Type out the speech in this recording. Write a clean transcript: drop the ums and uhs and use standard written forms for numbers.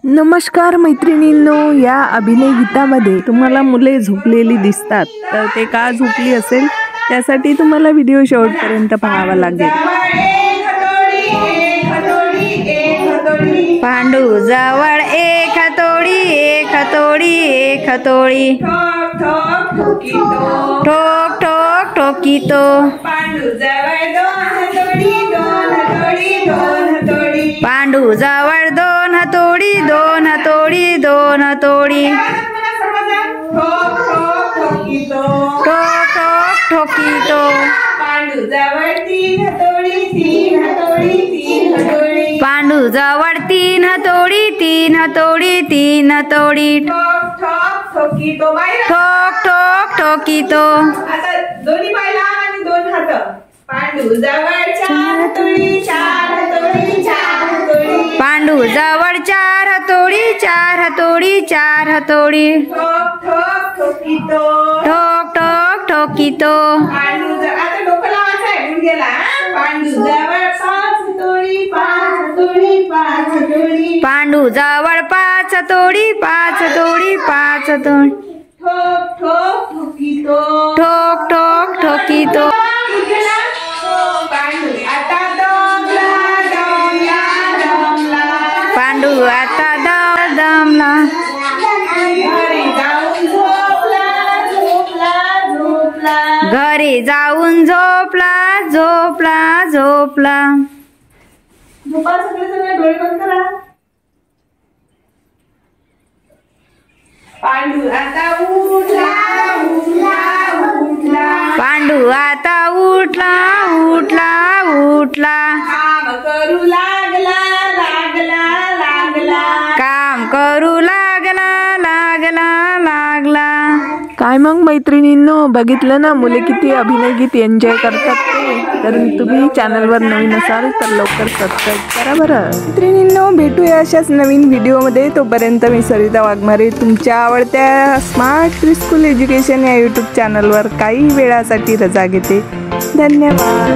नमस्कार मैत्रिणींनो, या अभिनय गीतामध्ये तुम्हाला मुले झोपलेली दिसतात, तर ते का झोपली असेल त्यासाठी तुम्हाला व्हिडिओ शेवटपर्यंत पाहावा लागेल। पांडू जवळ एक हतोडी, एक हतोडी, एक हतोडी, ठोक ठोक ठोकीतो। पांडू जवळ दोन हतोडी, दोन हतोडी, दोन हतोडी, पांडू जवळ दोन हतोडी, दोन हतोडी, दोन हतोडी, ठोक ठोक ठोकीतो, ठोक ठोक ठोकीतो। पांडू जवळ तीन हतोडी, तीन हतोडी, तीन हतोडी, पांडू जवळ तीन हतोडी, तीन हतोडी, तीन हतोडी, ठोक ठोक ठोकीतो। ठोक ठोक ठोकीतो। आता दोन्ही पाय लांब आणि दोन हात। पांडू जवळ चार हतोडी, चार हतोडी, चार हतोडी, पांडू जवळ चार हतोडी, चार हतोडी, चार हतोडी, ठोक ठोक ठोकीतो, ठोक ठोक ठोकीतो। पांडू आता डोकं लावायचं आहे गुडघ्याला। पांडू जवळ पाच हतोडी, पाच हतोडी, पाच हतोडी, पांडू जवळ पाच हतोडी, पाच हतोडी, पाच हतोडी, ठोक ठोक ठोकीतो, ठोक ठोक ठोकीतो। पांडू आता दमला, दमला, दमला, पांडू आता दमला, घरी जाऊन झोपला, झोपला, झोपला, घरी जाऊन झोपला, झोपला, झोपला। झोपा सगळे सगळे डोळे बंद करा। पांडू आता उठला, उठला, उठला, पांडू आता उठला, उठला, उठला, काम करू लागला, लागला, लागला, काम करू लागला, लागला, लागला। काय मग मैत्रिणींनो, बघितलं ना मुले किती अभिनय गीत एन्जॉय करतात ते। तर तुम्ही चॅनलवर नवीन असाल तर लवकर सबस्क्राईब करा बरं। मैत्रिणींनो, भेटूया अशाच नवीन व्हिडिओमध्ये। तोपर्यंत मी सरिता वाघमारे तुमच्या आवडत्या स्मार्ट प्रीस्कूल एज्युकेशन या यूट्यूब चॅनलवर काही वेळासाठी रजा घेते। धन्यवाद।